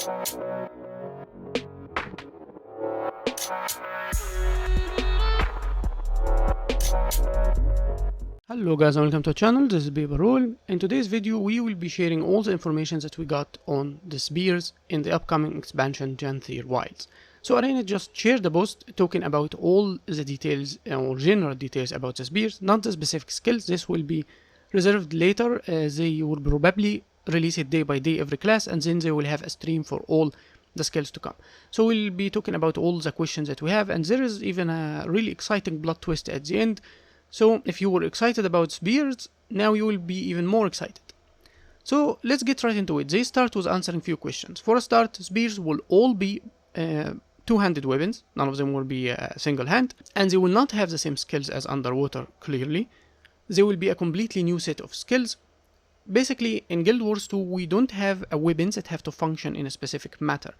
Hello guys and welcome to our channel. This is Baby. In today's video we will be sharing all the information that we got on the spears in the upcoming expansion Janthir Wilds. So Arena just shared a post talking about all the details or general details about the spears, not the specific skills. This will be reserved later. They will probably release it day by day every class, and then they will have a stream for all the skills to come. So we'll be talking about all the questions that we have, and there is even a really exciting plot twist at the end. So if you were excited about spears, now you will be even more excited. So let's get right into it. They start with answering few questions. For a start, spears will all be two-handed weapons. None of them will be single hand, and they will not have the same skills as underwater, clearly. They will be a completely new set of skills. Basically, in Guild Wars 2, we don't have weapons that have to function in a specific matter.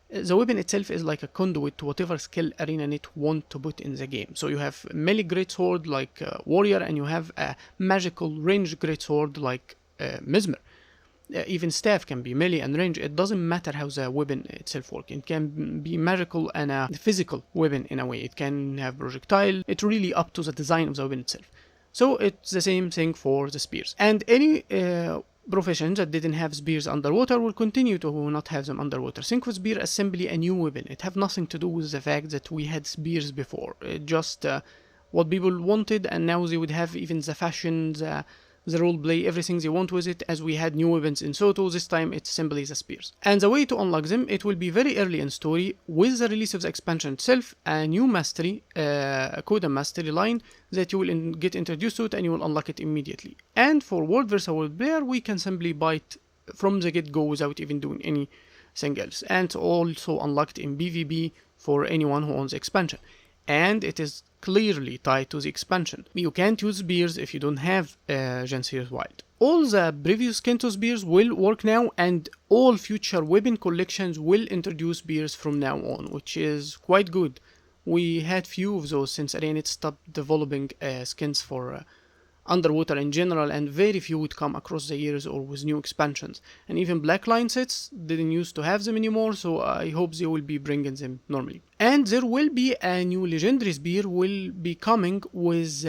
The weapon itself is like a conduit to whatever skill ArenaNet want to put in the game. So you have melee greatsword like Warrior, and you have a magical range greatsword like Mesmer. Even staff can be melee and range. It doesn't matter how the weapon itself works. It can be magical and a physical weapon in a way. It can have projectile. It's really up to the design of the weapon itself. So it's the same thing for the spears. And any professions that didn't have spears underwater will continue to not have them underwater. Think of spear as simply a new weapon. It have nothing to do with the fact that we had spears before. Just what people wanted, and now they would have even the fashion, the roleplay, everything they want with it, as we had new weapons in Soto. This time it's simply the spears. And the way to unlock them, it will be very early in story. With the release of the expansion itself, a new mastery, a Coda mastery line that you will get introduced to it, and you will unlock it immediately. And for world versus world player, we can simply buy it from the get-go without even doing anything else. And also unlocked in PvP for anyone who owns the expansion. And it is clearly tied to the expansion. You can't use spears if you don't have Janthir's Wild. All the previous Kento spears will work now, and all future weapon collections will introduce spears from now on, which is quite good. We had few of those since ArenaNet stopped developing skins for underwater in general, and very few would come across the years or with new expansions. And even Black Line sets didn't used to have them anymore, so I hope they will be bringing them normally. And there will be a new legendary spear will be coming with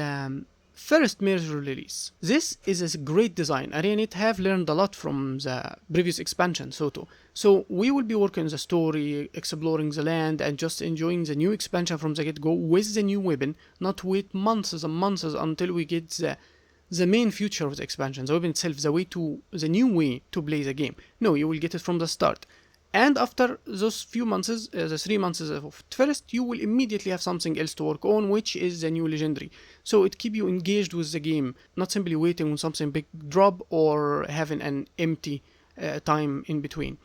first major release. This is a great design. ArenaNet have learned a lot from the previous expansion, Soto. So we will be working the story, exploring the land, and just enjoying the new expansion from the get-go with the new weapon, not wait months and months until we get the main feature of the expansion, the weapon itself, the new way to play the game. No, you will get it from the start. And after those few months, the 3 months of first, you will immediately have something else to work on, which is the new legendary. So it keeps you engaged with the game, not simply waiting on something big drop or having an empty time in between.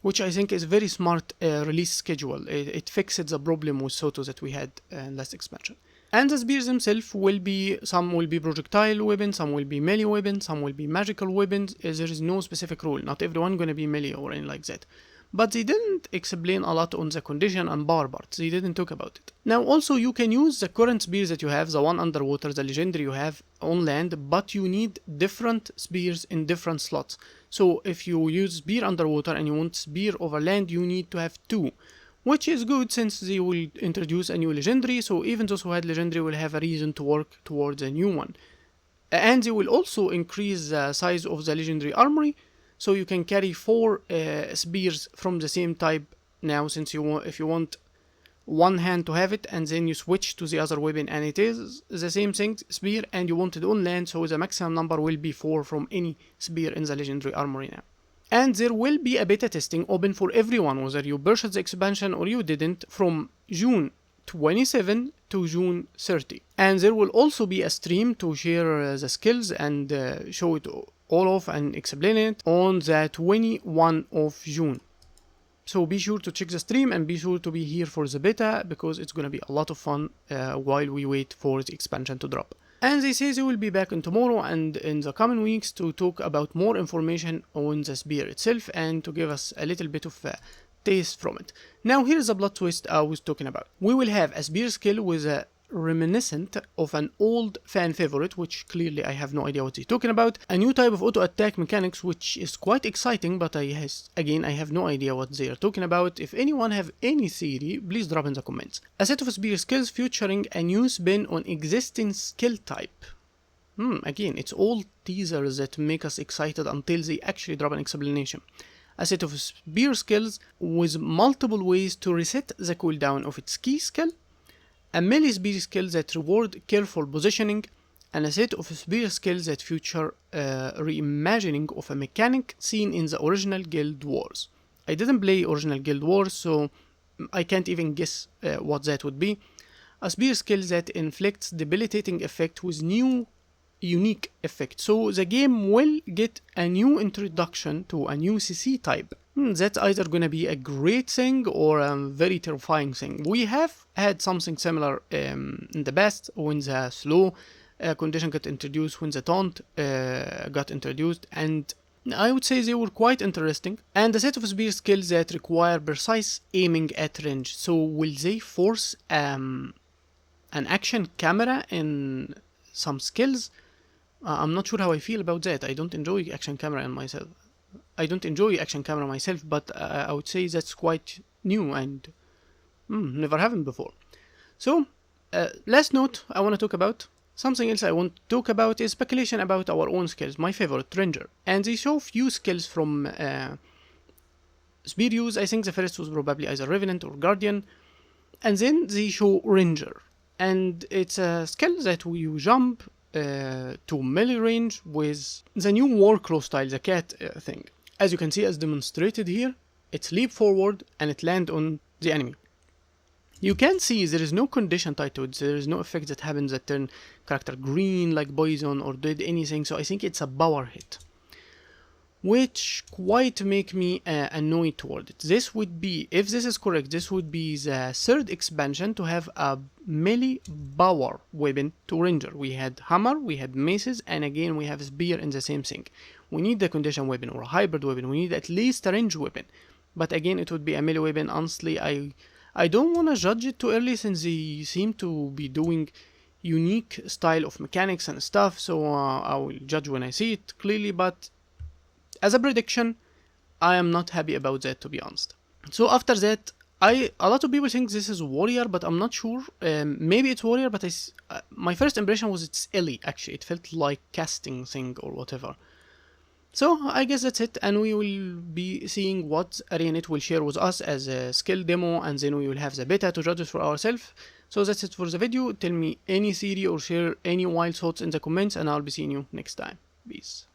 Which I think is a very smart release schedule. It fixed the problem with Soto that we had in last expansion. And the spears themselves will be, some will be projectile weapons, some will be melee weapons, some will be magical weapons. There is no specific rule. Not everyone gonna be melee or anything like that. But they didn't explain a lot on the condition and power parts. They didn't talk about it. Now also you can use the current spears that you have, the one underwater, the legendary you have on land, but you need different spears in different slots. So if you use spear underwater and you want spear over land, you need to have 2. Which is good since they will introduce a new legendary, so even those who had legendary will have a reason to work towards a new one. And they will also increase the size of the legendary armory, so you can carry 4 spears from the same type now, since if you want one hand to have it and then you switch to the other weapon and it is the same thing, spear, and you want it on land, so the maximum number will be 4 from any spear in the legendary armory now. And there will be a beta testing open for everyone, whether you purchased the expansion or you didn't, from June 27 to June 30. And there will also be a stream to share the skills and show it all off and explain it on the 21 of June. So be sure to check the stream and be sure to be here for the beta, because it's gonna be a lot of fun while we wait for the expansion to drop. And they say they will be back on tomorrow and in the coming weeks to talk about more information on the spear itself and to give us a little bit of taste from it. Now here's the plot twist I was talking about. We will have a spear skill with a reminiscent of an old fan favorite, which clearly I have no idea what he's talking about, a new type of auto attack mechanics which is quite exciting, but I have no idea what they are talking about. If anyone have any theory, please drop in the comments. A set of spear skills featuring a new spin on existing skill type. Again, it's all teasers that make us excited until they actually drop an explanation. A set of spear skills with multiple ways to reset the cooldown of its key skill, a melee spear skill that reward careful positioning, and a set of spear skills that feature reimagining of a mechanic seen in the original Guild Wars. I didn't play original Guild Wars, so I can't even guess what that would be. A spear skill that inflicts debilitating effect with new unique effect. So the game will get a new introduction to a new CC type. That's either gonna be a great thing or a very terrifying thing. We have had something similar in the past when the slow condition got introduced, when the taunt got introduced, and I would say they were quite interesting. And a set of spear skills that require precise aiming at range. So will they force an action camera in some skills? I'm not sure how I feel about that. I don't enjoy action camera myself, but I would say that's quite new and never happened before. So, last note I want to talk about. Something else I want to talk about is speculation about our own skills. My favorite, Ranger. And they show few skills from spear use. I think the first was probably either Revenant or Guardian. And then they show Ranger. And it's a skill that you jump to melee range with the new Warclaw style, the cat thing. As you can see, as demonstrated here, it's leap forward and it lands on the enemy. You can see there is no condition tied to it, there is no effect that happens that turn character green like poison or did anything, so I think it's a power hit. Which quite make me annoyed toward it. This would be, if this is correct, this would be the third expansion to have a melee power weapon to Ranger. We had hammer, we had maces, and again we have spear in the same thing. We need the condition weapon or a hybrid weapon, we need at least a range weapon. But again it would be a melee weapon. Honestly, I don't want to judge it too early since they seem to be doing unique style of mechanics and stuff, so I will judge when I see it clearly, but as a prediction, I am not happy about that, to be honest. So after that, a lot of people think this is warrior, but I'm not sure. Maybe it's warrior, but my first impression was it's Ellie, actually. It felt like casting thing or whatever. So I guess that's it, and we will be seeing what ArenaNet will share with us as a skill demo, and then we will have the beta to judge it for ourselves. So that's it for the video. Tell me any theory or share any wild thoughts in the comments, and I'll be seeing you next time. Peace.